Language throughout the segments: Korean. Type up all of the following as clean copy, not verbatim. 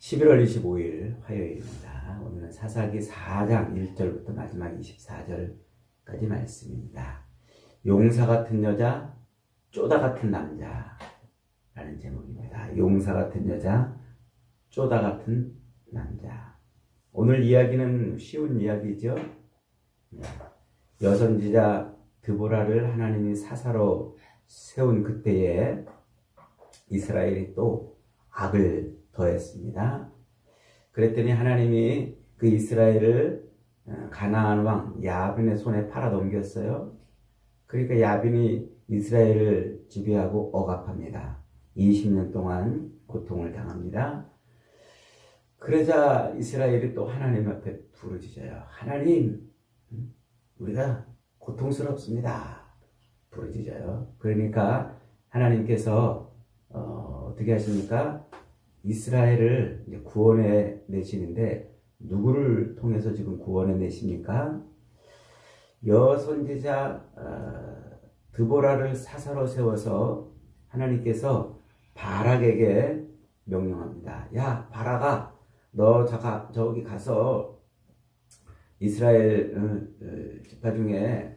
11월 25일 화요일입니다. 오늘은 사사기 4장 1절부터 마지막 24절까지 말씀입니다. 용사 같은 여자, 쪼다 같은 남자라는 제목입니다. 용사 같은 여자, 쪼다 같은 남자. 오늘 이야기는 쉬운 이야기죠. 여선지자 드보라를 하나님이 사사로 세운 그때에 이스라엘이 또 악을 더했습니다. 그랬더니 하나님이 그 이스라엘을 가나안 왕 야빈의 손에 팔아 넘겼어요. 그러니까 야빈이 이스라엘을 지배하고 억압합니다. 20년 동안 고통을 당합니다. 그러자 이스라엘이 또 하나님 앞에 부르짖어요. 하나님, 우리가 고통스럽습니다. 부르짖어요. 그러니까 하나님께서 어떻게 하십니까? 이스라엘을 이제 구원해 내시는데 누구를 통해서 지금 구원해 내십니까? 여선지자 드보라를 사사로 세워서 하나님께서 바락에게 명령합니다. 야, 바락아, 너 저기 가서 이스라엘 지파 중에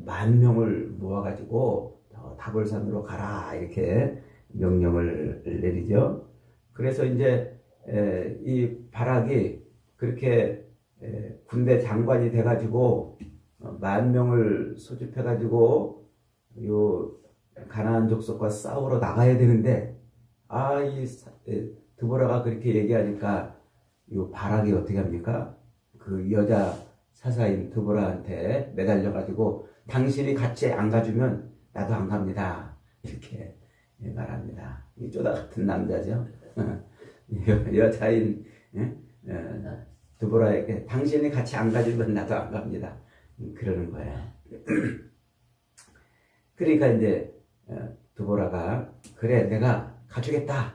10,000명을 모아가지고 다볼산으로 가라, 이렇게 명령을 내리죠. 그래서 이제 이 바락이 그렇게 군대 장관이 돼가지고 10,000명을 소집해가지고 요 가나안 족속과 싸우러 나가야 되는데, 이 드보라가 그렇게 얘기하니까 요 바락이 어떻게 합니까? 그 여자 사사인 드보라한테 매달려가지고 당신이 같이 안 가주면 나도 안 갑니다, 이렇게 말합니다. 이 쪼다 같은 남자죠. 여자인 드보라에게 당신이 같이 안 가주면 나도 안 갑니다, 그러는 거예요. 그러니까 이제 드보라가 그래, 내가 가주겠다,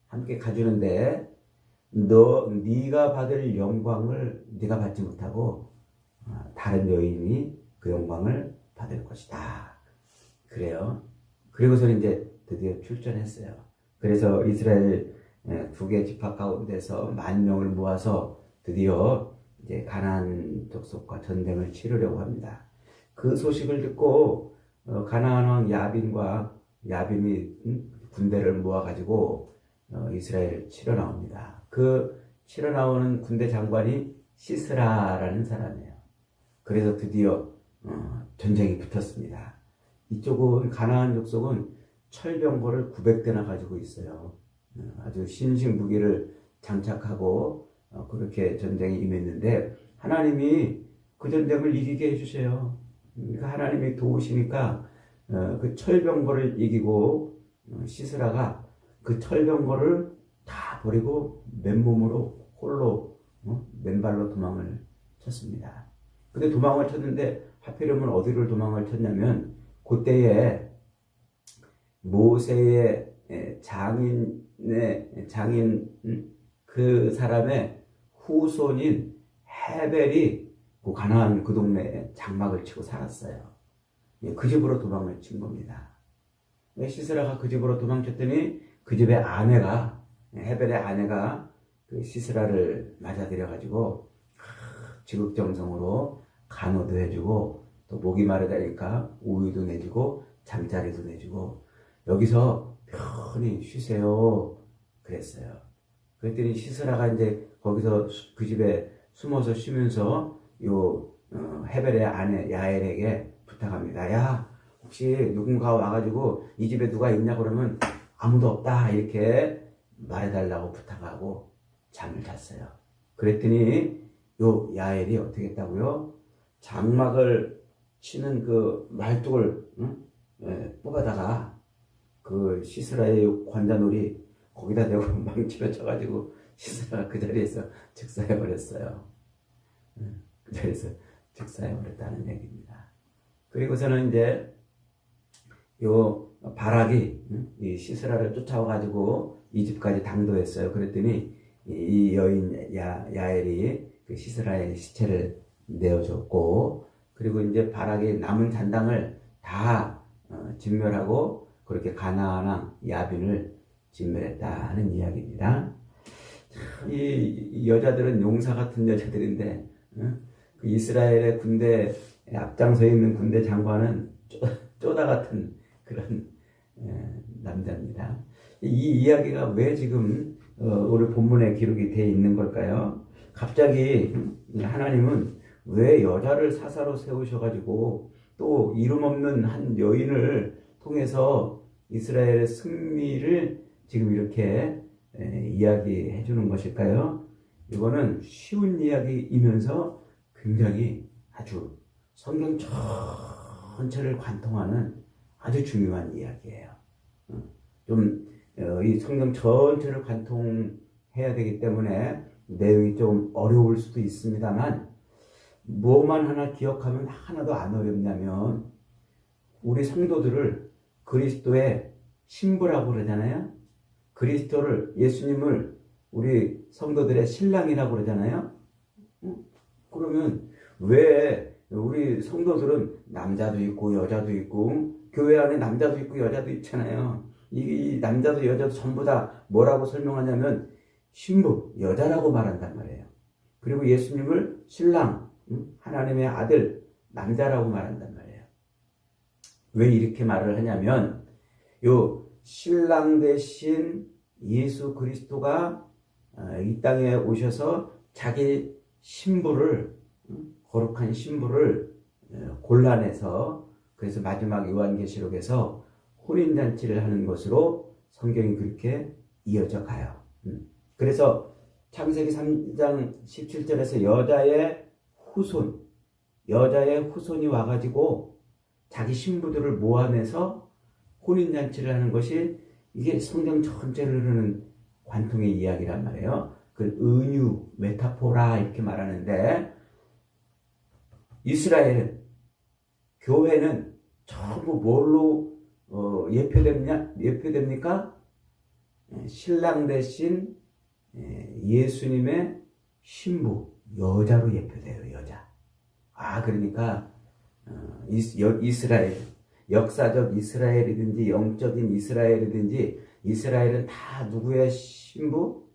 함께 가주는데 네가 받을 영광을 네가 받지 못하고 다른 여인이 그 영광을 받을 것이다, 그래요. 그리고서는 이제 드디어 출전했어요. 그래서 이스라엘 2개 지파 가운데서 10,000명을 모아서 드디어 이제 가나안 족속과 전쟁을 치르려고 합니다. 그 소식을 듣고 가나안 왕 야빈이 군대를 모아가지고 이스라엘을 치러 나옵니다. 그 치러 나오는 군대 장관이 시스라라는 사람이에요. 그래서 드디어 전쟁이 붙었습니다. 이쪽은 가나안 족속은 철병거를 900대나 가지고 있어요. 아주 신식 무기를 장착하고 그렇게 전쟁에 임했는데 하나님이 그 전쟁을 이기게 해주세요. 그러니까 하나님이 도우시니까 그 철병거를 이기고 시스라가 그 철병거를 다 버리고 맨몸으로 홀로 맨발로 도망을 쳤습니다. 근데 도망을 쳤는데 하필이면 어디를 도망을 쳤냐면 그때에 모세의 장인 그 사람의 후손인 헤벨이 그 가나안 그 동네에 장막을 치고 살았어요. 그 집으로 도망을 친 겁니다. 시스라가 그 집으로 도망쳤더니 그 집의 아내가, 헤벨의 아내가 그 시스라를 맞아들여가지고 지극정성으로 간호도 해주고 또 목이 마르다니까 우유도 내주고 잠자리도 내주고 여기서 편히 쉬세요, 그랬어요. 그랬더니 시스라가 이제 거기서 그 집에 숨어서 쉬면서 요 헤벨의 아내 야엘에게 부탁합니다. 야, 혹시 누군가 와가지고 이 집에 누가 있냐 그러면 아무도 없다, 이렇게 말해달라고 부탁하고 잠을 잤어요. 그랬더니 요 야엘이 어떻게 했다고요? 장막을 치는 그 말뚝을 뽑아다가 그 시스라의 관자놀이 거기다 대고 망치로 쳐가지고 시스라가 그 자리에서 즉사해버렸어요. 그 자리에서 즉사해버렸다는 얘기입니다. 그리고서는 이제 요 바락이 이 시스라를 쫓아와가지고 이 집까지 당도했어요. 그랬더니 이 여인 야엘이 그 시스라의 시체를 내어줬고, 그리고 이제 바락이 남은 잔당을 다 진멸하고 그렇게 가나안 왕 야빈을 진멸했다는 이야기입니다. 이 여자들은 용사 같은 여자들인데, 그 이스라엘의 군대 앞장서 있는 군대 장관은 쪼다 같은 그런 남자입니다. 이 이야기가 왜 지금 오늘 본문에 기록이 되어 있는 걸까요? 갑자기 하나님은 왜 여자를 사사로 세우셔가지고 또 이름 없는 한 여인을 통해서 이스라엘의 승리를 지금 이렇게 이야기해 주는 것일까요? 이거는 쉬운 이야기이면서 굉장히 아주 성경 전체를 관통하는 아주 중요한 이야기예요. 이 성경 전체를 관통해야 되기 때문에 내용이 좀 어려울 수도 있습니다만, 뭐만 하나 기억하면 하나도 안 어렵냐면, 우리 성도들을 그리스도의 신부라고 그러잖아요. 그리스도를, 예수님을 우리 성도들의 신랑이라고 그러잖아요. 그러면 왜 우리 성도들은 남자도 있고 여자도 있고, 교회 안에 남자도 있고 여자도 있잖아요. 이 남자도 여자도 전부 다 뭐라고 설명하냐면 신부, 여자라고 말한단 말이에요. 그리고 예수님을 신랑, 하나님의 아들, 남자라고 말한단 말이에요. 왜 이렇게 말을 하냐면, 요 신랑 대신 예수 그리스도가 이 땅에 오셔서 자기 신부를, 거룩한 신부를 골라내서, 그래서 마지막 요한계시록에서 혼인잔치를 하는 것으로 성경이 그렇게 이어져 가요. 그래서 창세기 3장 17절에서 여자의 후손이 와가지고 자기 신부들을 모아내서 혼인잔치를 하는 것이, 이게 성경 전체를 흐르는 관통의 이야기란 말이에요. 그 은유, 메타포라 이렇게 말하는데, 이스라엘은, 교회는 전부 뭘로 예표됩니까? 신랑 대신 예수님의 신부, 여자로 예표돼요. 여자. 그러니까 이스라엘, 역사적 이스라엘이든지 영적인 이스라엘이든지, 이스라엘은 다 누구의 신부?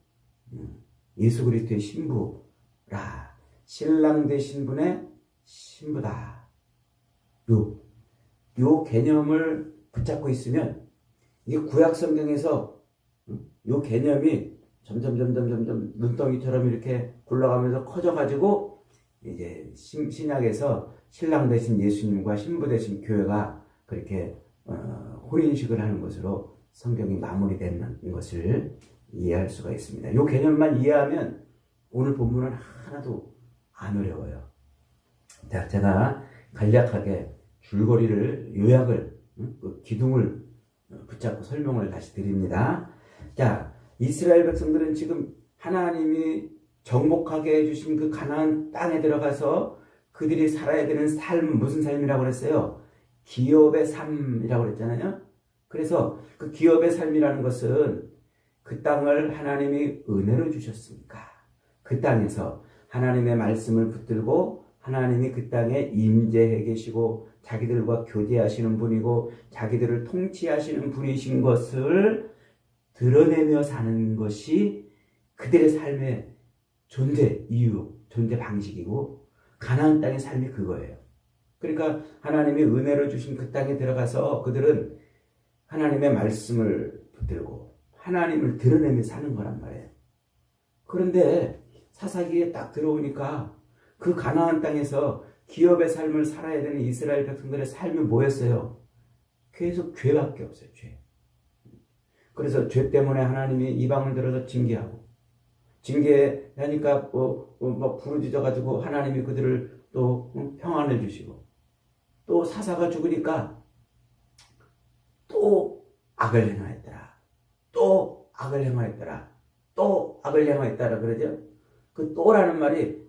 예수 그리스도의 신부라. 신랑 되신 분의 신부다. 요 개념을 붙잡고 있으면, 이게 구약 성경에서 요 개념이 점점 눈덩이처럼 이렇게 굴러가면서 커져가지고, 이제 신약에서 신랑 대신 예수님과 신부 대신 교회가 그렇게 혼인식을 하는 것으로 성경이 마무리되는 것을 이해할 수가 있습니다. 요 개념만 이해하면 오늘 본문은 하나도 안 어려워요. 자, 제가 간략하게 줄거리를, 요약을, 그 기둥을 붙잡고 설명을 다시 드립니다. 자, 이스라엘 백성들은 지금 하나님이 정복하게 해주신 그 가나안 땅에 들어가서 그들이 살아야 되는 삶, 무슨 삶이라고 그랬어요? 기업의 삶이라고 그랬잖아요. 그래서 그 기업의 삶이라는 것은, 그 땅을 하나님이 은혜로 주셨으니까 그 땅에서 하나님의 말씀을 붙들고, 하나님이 그 땅에 임재해 계시고 자기들과 교제하시는 분이고 자기들을 통치하시는 분이신 것을 드러내며 사는 것이 그들의 삶의 존재 이유, 존재 방식이고, 가나안 땅의 삶이 그거예요. 그러니까 하나님이 은혜로 주신 그 땅에 들어가서 그들은 하나님의 말씀을 붙들고 하나님을 드러내며 사는 거란 말이에요. 그런데 사사기에 딱 들어오니까 그 가나안 땅에서 기업의 삶을 살아야 되는 이스라엘 백성들의 삶이 뭐였어요? 계속 죄밖에 없어요. 죄. 그래서 죄 때문에 하나님이 이방을 들어서 징계하니까 부르짖어가지고 하나님이 그들을 또 평안해 주시고, 또 사사가 죽으니까 또 악을 행하였더라. 또 악을 행하였더라. 또 악을 행하였더라. 그러죠? 그 또라는 말이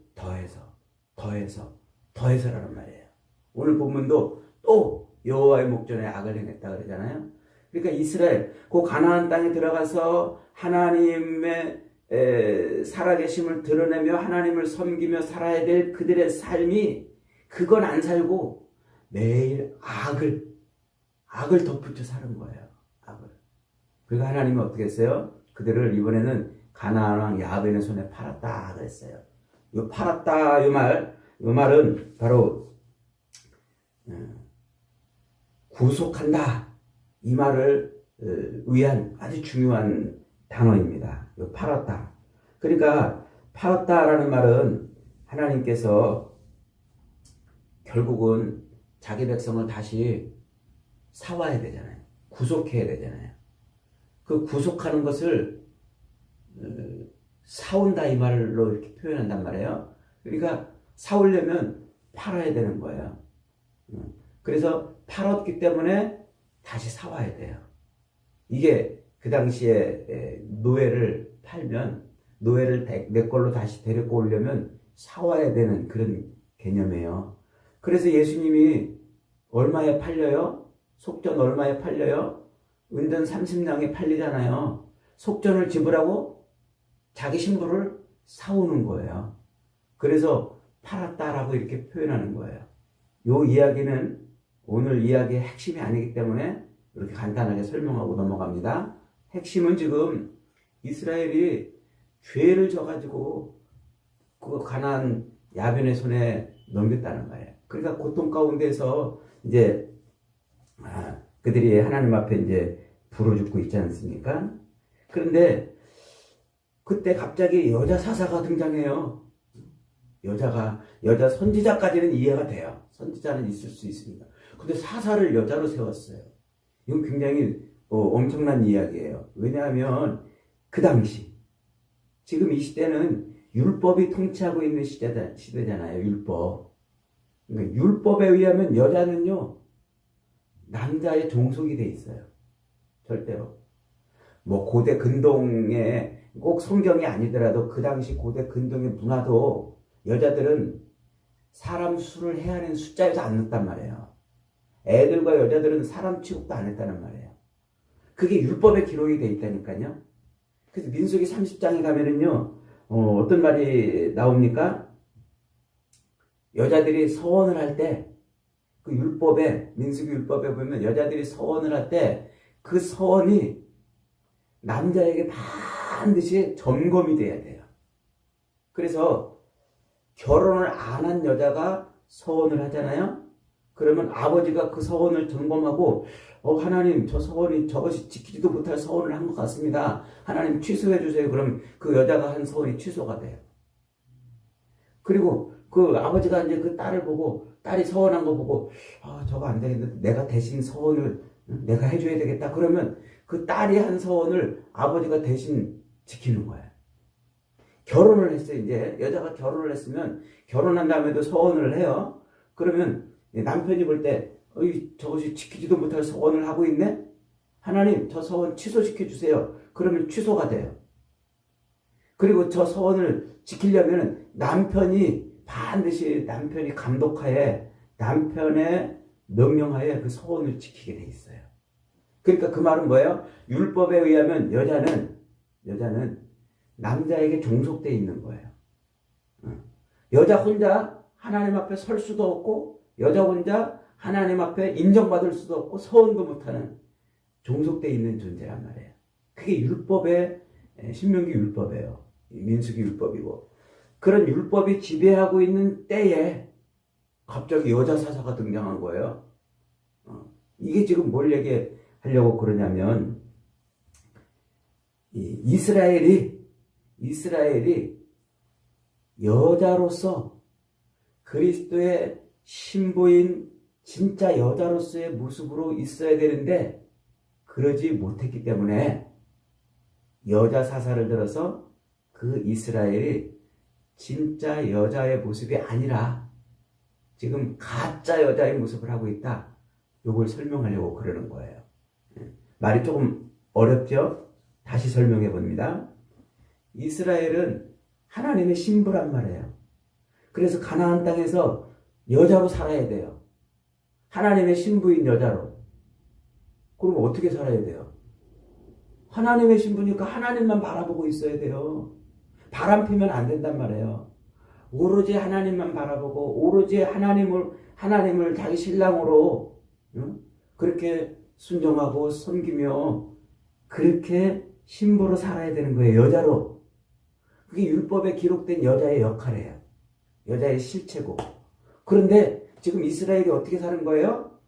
더해서라는 말이에요. 오늘 본문도 또 여호와의 목전에 악을 행했다 그러잖아요. 그러니까 이스라엘, 그 가나안 땅에 들어가서 하나님의 살아계심을 드러내며 하나님을 섬기며 살아야 될 그들의 삶이, 그건 안 살고 매일 악을 덧붙여 사는 거예요. 악을. 그러니까 하나님은 어떻게 했어요? 그들을 이번에는 가나안 왕 야벤의 손에 팔았다 그랬어요. 요 팔았다 요 말은 바로 구속한다 이 말을 위한 아주 중요한 단어입니다. 요 팔았다. 그러니까 팔았다라는 말은 하나님께서 결국은 자기 백성을 다시 사와야 되잖아요. 구속해야 되잖아요. 그 구속하는 것을 사온다 이 말로 이렇게 표현한단 말이에요. 그러니까 사오려면 팔아야 되는 거예요. 그래서 팔았기 때문에 다시 사와야 돼요. 이게 그 당시에 노예를 팔면 노예를 내 걸로 다시 데리고 오려면 사와야 되는 그런 개념이에요. 그래서 예수님이 얼마에 팔려요? 속전 얼마에 팔려요? 은전 30냥에 팔리잖아요. 속전을 지불하고 자기 신부를 사오는 거예요. 그래서 팔았다라고 이렇게 표현하는 거예요. 이 이야기는 오늘 이야기의 핵심이 아니기 때문에 이렇게 간단하게 설명하고 넘어갑니다. 핵심은 지금 이스라엘이 죄를 져가지고 그 가나안 야벤의 손에 넘겼다는 거예요. 그러니까 고통 가운데서 이제 그들이 하나님 앞에 이제 부르짖고 있지 않습니까? 그런데 그때 갑자기 여자 사사가 등장해요. 여자 선지자까지는 이해가 돼요. 선지자는 있을 수 있습니다. 근데 사사를 여자로 세웠어요. 이건 굉장히 엄청난 이야기예요. 왜냐하면 그 당시 지금 이 시대는 율법이 통치하고 있는 시대잖아요. 율법. 그러니까 율법에 의하면 여자는요 남자의 종속이 돼 있어요. 절대로. 뭐 고대 근동에 꼭 성경이 아니더라도 그 당시 고대 근동의 문화도 여자들은 사람 수를 헤아리는 숫자에서 안 넣었단 말이에요. 애들과 여자들은 사람 취급도 안 했다는 말이에요. 그게 율법에 기록이 돼 있다니까요. 그래서 민수기 30장에 가면은요, 어떤 말이 나옵니까? 여자들이 서원을 할 때, 그 율법에, 민수기 율법에 보면 여자들이 서원을 할 때, 그 서원이 남자에게 반드시 점검이 돼야 돼요. 그래서 결혼을 안 한 여자가 서원을 하잖아요? 그러면 아버지가 그 서원을 점검하고 하나님 저 서원이 저것이 지키지도 못할 서원을 한 것 같습니다. 하나님 취소해 주세요. 그럼 그 여자가 한 서원이 취소가 돼요. 그리고 그 아버지가 이제 그 딸을 보고 딸이 서원한 거 보고 저거 안 되겠는데 내가 대신 서원을 내가 해줘야 되겠다. 그러면 그 딸이 한 서원을 아버지가 대신 지키는 거예요. 결혼을 했어요. 이제 여자가 결혼을 했으면 결혼한 다음에도 서원을 해요. 그러면 남편이 볼 때 저것이 지키지도 못할 서원을 하고 있네? 하나님 저 서원 취소시켜 주세요. 그러면 취소가 돼요. 그리고 저 서원을 지키려면 반드시 남편이 감독하에 남편의 명령하에 그 서원을 지키게 돼 있어요. 그러니까 그 말은 뭐예요? 율법에 의하면 여자는 남자에게 종속되어 있는 거예요. 여자 혼자 하나님 앞에 설 수도 없고 여자 혼자 하나님 앞에 인정받을 수도 없고 서원도 못하는 종속되어 있는 존재란 말이에요. 그게 율법의 신명기 율법이에요. 민수기 율법이고 그런 율법이 지배하고 있는 때에 갑자기 여자 사사가 등장한 거예요. 이게 지금 뭘 얘기하려고 그러냐면 이스라엘이 여자로서 그리스도의 신부인 진짜 여자로서의 모습으로 있어야 되는데 그러지 못했기 때문에 여자 사사를 들어서 그 이스라엘이 진짜 여자의 모습이 아니라 지금 가짜 여자의 모습을 하고 있다. 이걸 설명하려고 그러는 거예요. 말이 조금 어렵죠? 다시 설명해 봅니다. 이스라엘은 하나님의 신부란 말이에요. 그래서 가나안 땅에서 여자로 살아야 돼요. 하나님의 신부인 여자로. 그럼 어떻게 살아야 돼요? 하나님의 신부니까 하나님만 바라보고 있어야 돼요. 바람 피면 안 된단 말이에요. 오로지 하나님만 바라보고 오로지 하나님을 자기 신랑으로 그렇게 순종하고 섬기며 그렇게 신부로 살아야 되는 거예요. 여자로. 그게 율법에 기록된 여자의 역할이에요. 여자의 실체고. 그런데 지금 이스라엘이 어떻게 사는 거예요?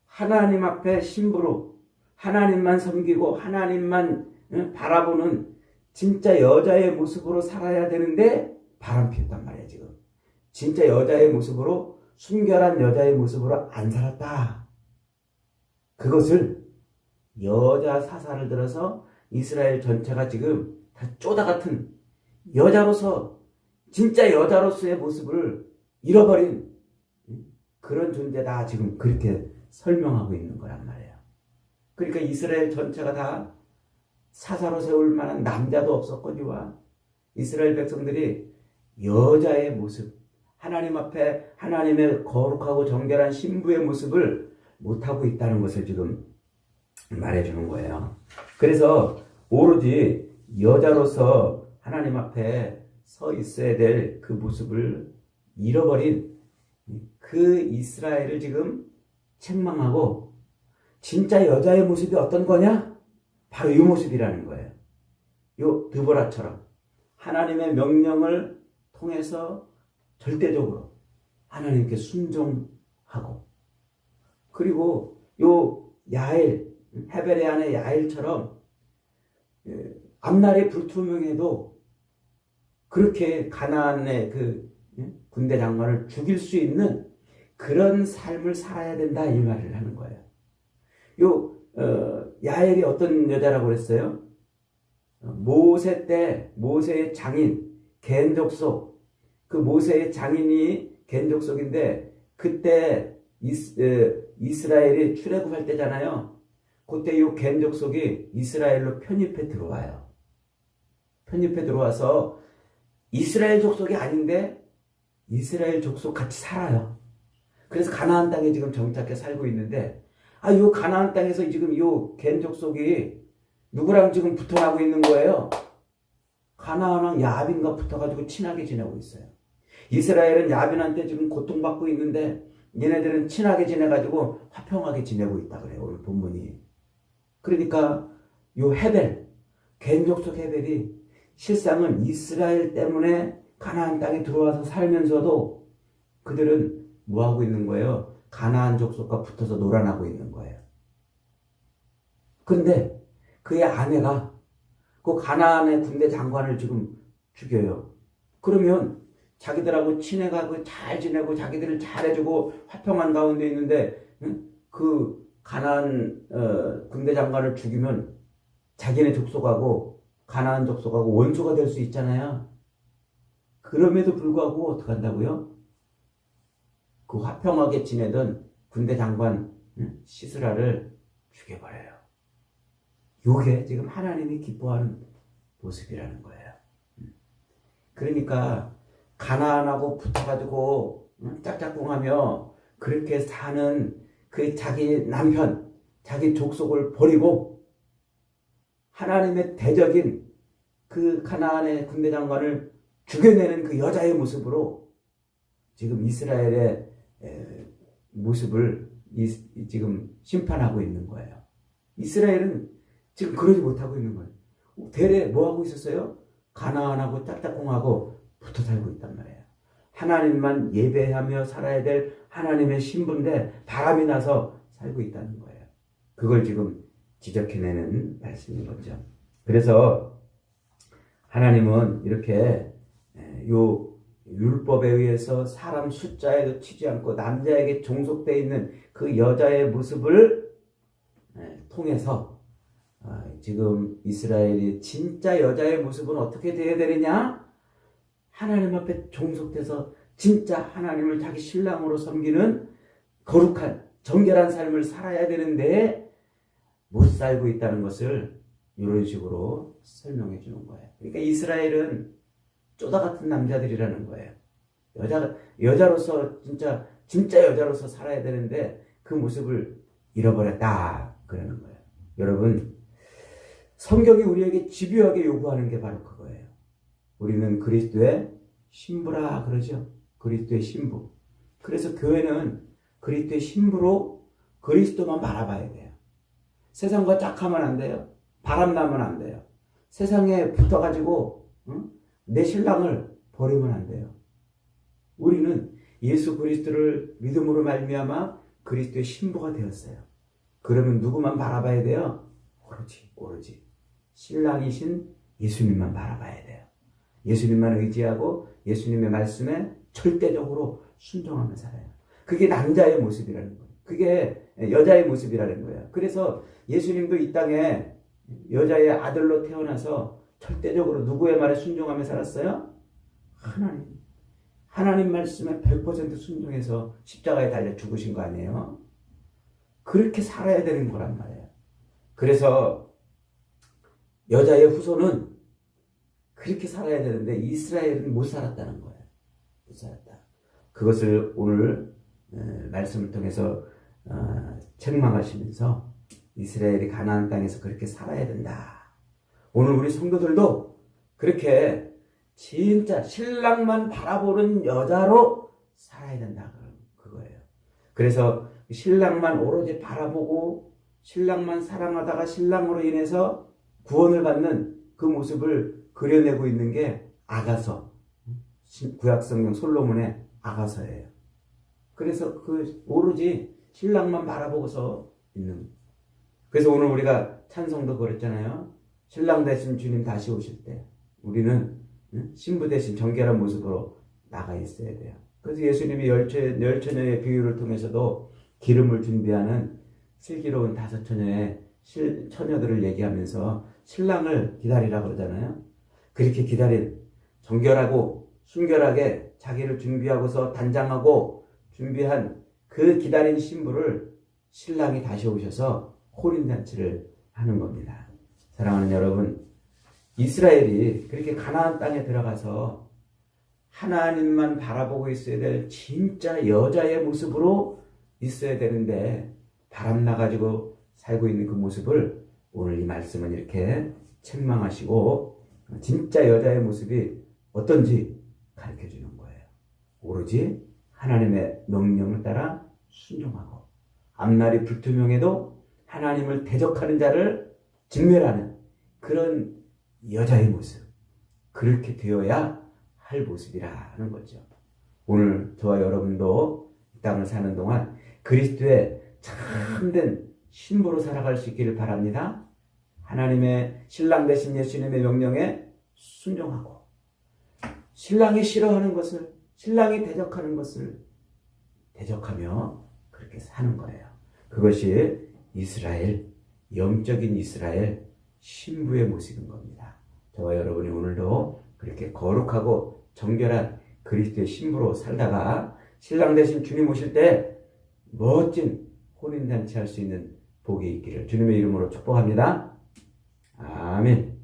하나님 앞에 신부로 하나님만 섬기고 하나님만 바라보는 진짜 여자의 모습으로 살아야 되는데 바람 피웠단 말이에요. 지금 진짜 여자의 모습으로, 순결한 여자의 모습으로 안 살았다. 그것을 여자 사사를 들어서 이스라엘 전체가 지금 다 쪼다 같은 여자로서, 진짜 여자로서의 모습을 잃어버린 그런 존재다. 지금 그렇게 설명하고 있는 거란 말이에요. 그러니까 이스라엘 전체가 다 사사로 세울 만한 남자도 없었거니와 이스라엘 백성들이 여자의 모습, 하나님 앞에 하나님의 거룩하고 정결한 신부의 모습을 못하고 있다는 것을 지금 말해주는 거예요. 그래서 오로지 여자로서 하나님 앞에 서 있어야 될 그 모습을 잃어버린 그 이스라엘을 지금 책망하고, 진짜 여자의 모습이 어떤 거냐? 바로 이 모습이라는 거예요. 요 드보라처럼 하나님의 명령을 통해서 절대적으로 하나님께 순종하고, 그리고 요 야엘, 헤벨의 아내 야엘처럼 앞날이 불투명해도 그렇게 가나안의 그 군대 장관을 죽일 수 있는 그런 삶을 살아야 된다, 이 말을 하는 거예요. 야엘이 어떤 여자라고 그랬어요? 모세 때 모세의 장인 겐족속, 그 모세의 장인이 겐족속인데 그때 이스라엘이 출애굽할 때잖아요. 그때 이 겐족속이 이스라엘로 편입해 들어와요. 편입해 들어와서 이스라엘 족속이 아닌데 이스라엘 족속 같이 살아요. 그래서 가나안 땅에 지금 정착해 살고 있는데, 요 가나안 땅에서 지금 요 겐족속이 누구랑 지금 붙어나고 있는 거예요? 가나안왕 야빈과 붙어가지고 친하게 지내고 있어요. 이스라엘은 야빈한테 지금 고통받고 있는데 얘네들은 친하게 지내가지고 화평하게 지내고 있다 그래요, 오늘 본문이. 그러니까 요 헤벨, 겐족속 헤벨이 실상은 이스라엘 때문에 가나안 땅에 들어와서 살면서도 그들은 뭐하고 있는 거예요? 가나안 족속과 붙어서 놀아나고 있는 거예요. 그런데 그의 아내가 그 가나안의 군대 장관을 지금 죽여요. 그러면 자기들하고 친해가고 잘 지내고 자기들을 잘해주고 화평한 가운데 있는데 그 가나안 군대 장관을 죽이면 자기네 족속하고 가나안 족속하고 원수가 될 수 있잖아요. 그럼에도 불구하고 어떻게 한다고요? 그 화평하게 지내던 군대 장관 시스라를 죽여버려요. 이게 지금 하나님이 기뻐하는 모습이라는 거예요. 그러니까 가나안하고 붙어가지고 짝짝꿍하며 그렇게 사는 그 자기 남편, 자기 족속을 버리고 하나님의 대적인 그 가나안의 군대 장관을 죽여내는 그 여자의 모습으로 지금 이스라엘의 모습을 지금 심판하고 있는 거예요. 이스라엘은 지금 그러지 못하고 있는 거예요. 대래 뭐하고 있었어요? 가나안하고 짝짝꿍하고 붙어 살고 있단 말이에요. 하나님만 예배하며 살아야 될 하나님의 신부인데 바람이 나서 살고 있다는 거예요. 그걸 지금 지적해내는 말씀인 거죠. 그래서 하나님은 이렇게 요 율법에 의해서 사람 숫자에도 치지 않고 남자에게 종속되어 있는 그 여자의 모습을 통해서 지금 이스라엘이 진짜 여자의 모습은 어떻게 되어야 되느냐? 하나님 앞에 종속돼서 진짜 하나님을 자기 신랑으로 섬기는 거룩한 정결한 삶을 살아야 되는데 못 살고 있다는 것을 이런 식으로 설명해 주는 거예요. 그러니까 이스라엘은 쪼다 같은 남자들이라는 거예요. 여자로서 진짜 여자로서 살아야 되는데 그 모습을 잃어버렸다 그러는 거예요. 여러분, 성경이 우리에게 집요하게 요구하는 게 바로 그거예요. 우리는 그리스도의 신부라 그러죠. 그리스도의 신부. 그래서 교회는 그리스도의 신부로 그리스도만 바라봐야 돼요. 세상과 짝하면 안 돼요. 바람나면 안 돼요. 세상에 붙어가지고 내 신랑을 버리면 안 돼요. 우리는 예수 그리스도를 믿음으로 말미암아 그리스도의 신부가 되었어요. 그러면 누구만 바라봐야 돼요? 오로지 신랑이신 예수님만 바라봐야 돼요. 예수님만 의지하고 예수님의 말씀에 절대적으로 순종하며 살아요. 그게 남자의 모습이라는 거예요. 그게 여자의 모습이라는 거예요. 그래서 예수님도 이 땅에 여자의 아들로 태어나서 절대적으로 누구의 말에 순종하며 살았어요? 하나님 말씀에 100% 순종해서 십자가에 달려 죽으신 거 아니에요? 그렇게 살아야 되는 거란 말이에요. 그래서 여자의 후손은 그렇게 살아야 되는데 이스라엘은 못 살았다는 거예요. 못 살았다. 그것을 오늘 말씀을 통해서 책망하시면서 이스라엘이 가나안 땅에서 그렇게 살아야 된다. 오늘 우리 성도들도 그렇게 진짜 신랑만 바라보는 여자로 살아야 된다. 그거예요. 그래서 신랑만 오로지 바라보고 신랑만 사랑하다가 신랑으로 인해서 구원을 받는 그 모습을 그려내고 있는 게 아가서, 구약성경 솔로몬의 아가서예요. 그래서 그 오로지 신랑만 바라보고서 있는. 그래서 오늘 우리가 찬송도 그랬잖아요. 신랑 대신 주님 다시 오실 때 우리는 신부 대신 정결한 모습으로 나가 있어야 돼요. 그래서 예수님이 열처녀의 비유를 통해서도 기름을 준비하는 슬기로운 5처녀의 처녀들을 얘기하면서 신랑을 기다리라 그러잖아요. 그렇게 기다린 정결하고 순결하게 자기를 준비하고서 단장하고 준비한 그 기다린 신부를 신랑이 다시 오셔서 혼인잔치를 하는 겁니다. 사랑하는 여러분, 이스라엘이 그렇게 가나안 땅에 들어가서 하나님만 바라보고 있어야 될 진짜 여자의 모습으로 있어야 되는데 바람나가지고 살고 있는 그 모습을 오늘 이 말씀은 이렇게 책망하시고 진짜 여자의 모습이 어떤지 가르쳐주는 거예요. 오로지 하나님의 명령을 따라 순종하고 앞날이 불투명해도 하나님을 대적하는 자를 진멸하는 그런 여자의 모습, 그렇게 되어야 할 모습이라는 거죠. 오늘 저와 여러분도 이 땅을 사는 동안 그리스도의 참된 신부로 살아갈 수 있기를 바랍니다. 하나님의 신랑 되신 예수님의 명령에 순종하고 신랑이 싫어하는 것을, 신랑이 대적하는 것을 대적하며 그렇게 사는 거예요. 그것이 이스라엘, 영적인 이스라엘 신부의 모습인 겁니다. 저와 여러분이 오늘도 그렇게 거룩하고 정결한 그리스도의 신부로 살다가 신랑 되신 주님 오실 때 멋진 혼인잔치 할 수 있는 복이 있기를 주님의 이름으로 축복합니다. 아멘.